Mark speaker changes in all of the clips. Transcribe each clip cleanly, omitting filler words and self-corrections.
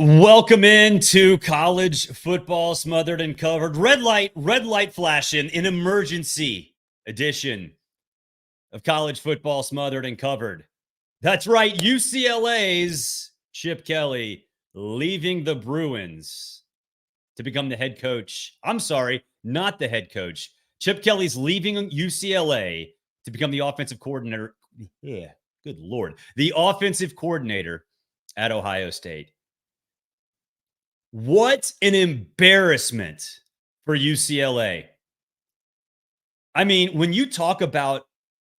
Speaker 1: Welcome into college football smothered and covered. Red light flashing, an emergency edition of college football smothered and covered. That's right, UCLA's Chip Kelly leaving the Bruins to become the head coach. I'm sorry, not the head coach. Chip Kelly's leaving UCLA to become the offensive coordinator. Yeah, good Lord. The offensive coordinator at Ohio State. What an embarrassment for UCLA. I mean, when you talk about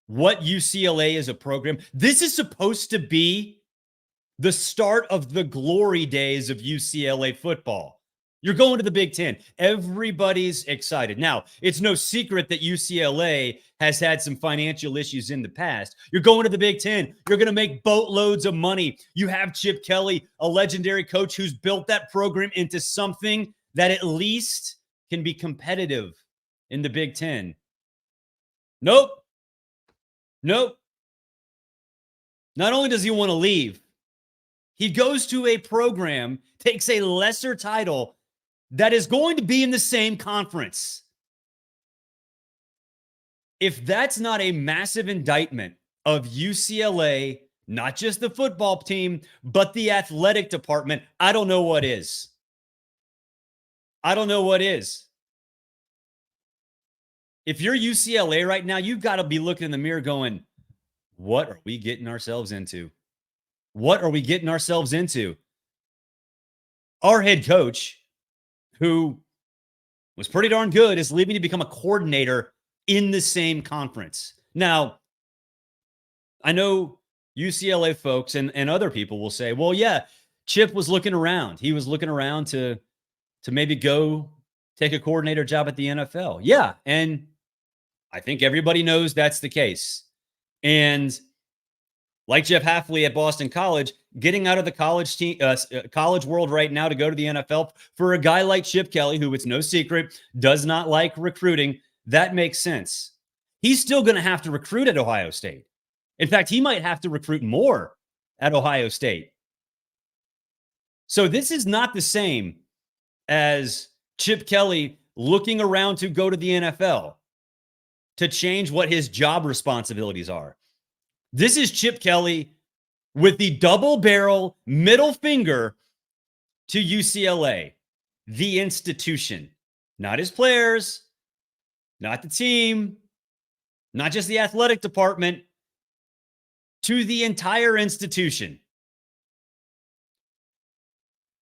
Speaker 1: what UCLA is a program, this is supposed to be the start of the glory days of UCLA football. You're going to the Big Ten. Everybody's excited. Now, it's no secret that UCLA has had some financial issues in the past. You're going to the Big Ten. You're going to make boatloads of money. You have Chip Kelly, a legendary coach who's built that program into something that at least can be competitive in the Big Ten. Nope. Not only does he want to leave, he goes to a program, takes a lesser title that is going to be in the same conference. If that's not a massive indictment of UCLA, not just the football team, but the athletic department, I don't know what is. If you're UCLA right now, you've got to be looking in the mirror going, what are we getting ourselves into? Our head coach, who was pretty darn good, is leaving to become a coordinator in the same conference. Now, I know UCLA folks and other people will say, well, yeah, Chip was looking around. He was looking around to maybe go take a coordinator job at the NFL. Yeah, and I think everybody knows that's the case. And like Jeff Hafley at Boston College, getting out of the college world right now to go to the NFL for a guy like Chip Kelly, who it's no secret does not like recruiting, that makes sense. He's still going to have to recruit at Ohio State. In fact, he might have to recruit more at Ohio State. So this is not the same as Chip Kelly looking around to go to the NFL to change what his job responsibilities are. This is Chip Kelly with the double barrel middle finger to UCLA, the institution, not his players, not the team, not just the athletic department, to the entire institution.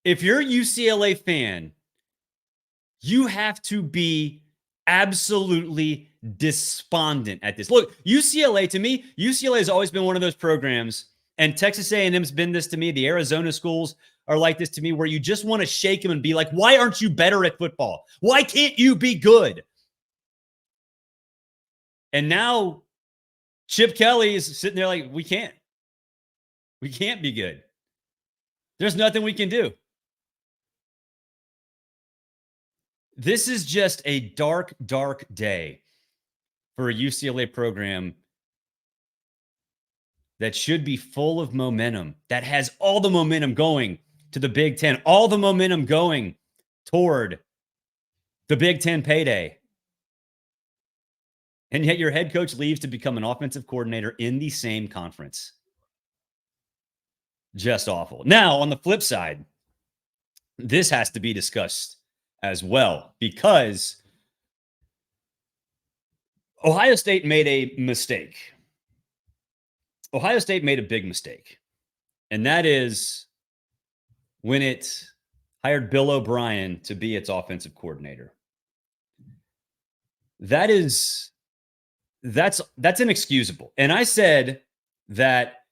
Speaker 1: If you're a UCLA fan, you have to be absolutely despondent at this. Look, UCLA, to me, UCLA has always been one of those programs, and Texas A&M's been this to me. The Arizona schools are like this to me, where you just want to shake them and be like, why aren't you better at football? Why can't you be good? And now Chip Kelly is sitting there like, we can't be good. There's nothing we can do. This is just a dark, dark day for a UCLA program that should be full of momentum, that has all the momentum going to the Big Ten, all the momentum going toward the Big Ten payday. And yet your head coach leaves to become an offensive coordinator in the same conference. Just awful. Now, on the flip side, this has to be discussed as well, because Ohio State made a mistake. Ohio State made a big mistake, and that is when it hired Bill O'Brien to be its offensive coordinator. That's inexcusable. And I said that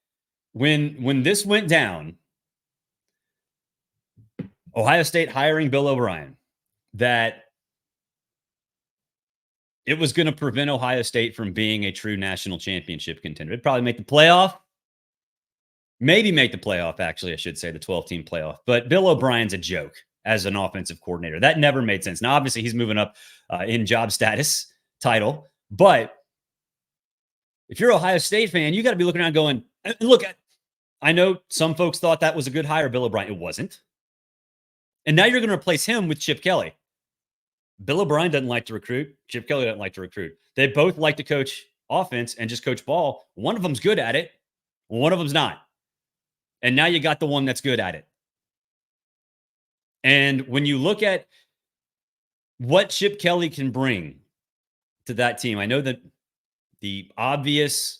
Speaker 1: when this went down, Ohio State hiring Bill O'Brien, that it was going to prevent Ohio State from being a true national championship contender. It'd probably make the playoff. Maybe make the playoff, actually, I should say, the 12-team playoff. But Bill O'Brien's a joke as an offensive coordinator. That never made sense. Now, obviously, he's moving up in job status title. But if you're an Ohio State fan, you got to be looking around going, look, I know some folks thought that was a good hire, Bill O'Brien. It wasn't. And now you're going to replace him with Chip Kelly. Bill O'Brien doesn't like to recruit. Chip Kelly doesn't like to recruit. They both like to coach offense and just coach ball. One of them's good at it. One of them's not. And now you got the one that's good at it. And when you look at what Chip Kelly can bring to that team, I know that the obvious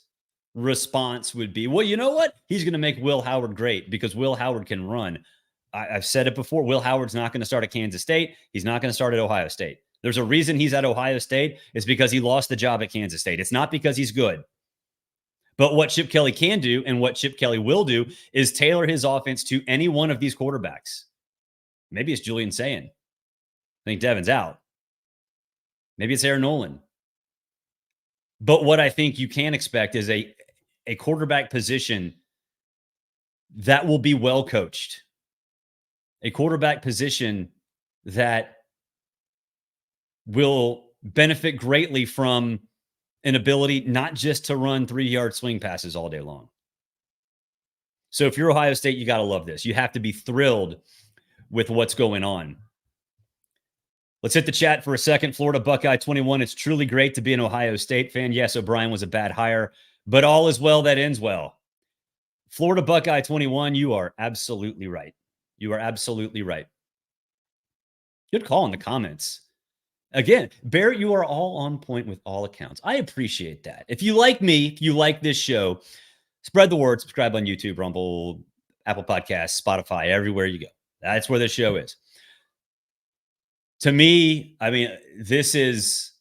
Speaker 1: response would be, well, you know what? He's going to make Will Howard great because Will Howard can run. I've said it before. Will Howard's not going to start at Kansas State. He's not going to start at Ohio State. There's a reason he's at Ohio State. It's because he lost the job at Kansas State. It's not because he's good. But what Chip Kelly can do and what Chip Kelly will do is tailor his offense to any one of these quarterbacks. Maybe it's Julian Sayin. I think Devin's out. Maybe it's Aaron Nolan. But what I think you can expect is a quarterback position that will be well coached. A quarterback position that will benefit greatly from an ability not just to run 3-yard swing passes all day long. So if you're Ohio State, you got to love this. You have to be thrilled with what's going on. Let's hit the chat for a second. Florida Buckeye 21. It's truly great to be an Ohio State fan. Yes, O'Brien was a bad hire, but all is well that ends well. Florida Buckeye 21, you are absolutely right. You are absolutely right. Good call in the comments. Again, Barrett, you are all on point with all accounts. I appreciate that. If you like me, if you like this show, spread the word. Subscribe on YouTube, Rumble, Apple Podcasts, Spotify, everywhere you go. That's where the show is. To me, I mean, this is,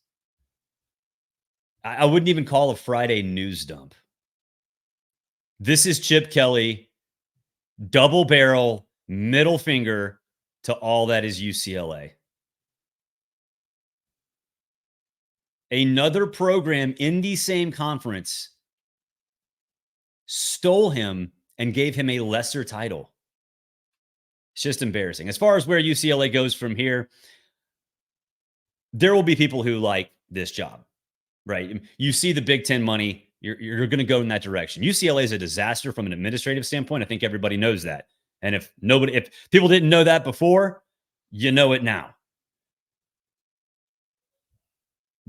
Speaker 1: I wouldn't even call a Friday news dump. This is Chip Kelly, double barrel, middle finger to all that is UCLA. Another program in the same conference stole him and gave him a lesser title. It's just embarrassing. As far as where UCLA goes from here, there will be people who like this job, right? You see the Big Ten money, you're going to go in that direction. UCLA is a disaster from an administrative standpoint. I think everybody knows that. And if people didn't know that before, you know it now.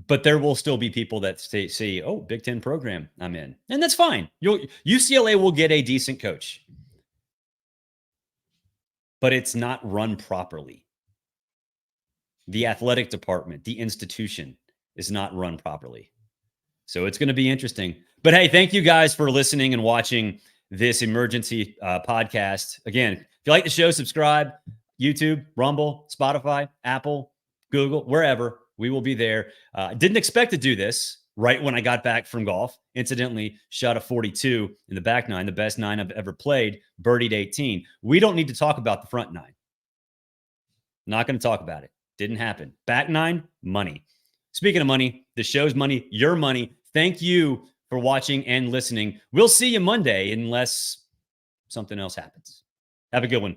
Speaker 1: But there will still be people that say, oh, Big Ten program, I'm in. And that's fine. UCLA will get a decent coach. But it's not run properly. The athletic department, the institution is not run properly. So it's going to be interesting. But hey, thank you guys for listening and watching this emergency podcast. Again, if you like the show, subscribe. YouTube, Rumble, Spotify, Apple, Google, wherever. We will be there. Didn't expect to do this right when I got back from golf. Incidentally, shot a 42 in the back nine, the best nine I've ever played, birdied 18. We don't need to talk about the front nine. Not going to talk about it. Didn't happen. Back nine, money. Speaking of money, the show's money, your money. Thank you for watching and listening. We'll see you Monday unless something else happens. Have a good one.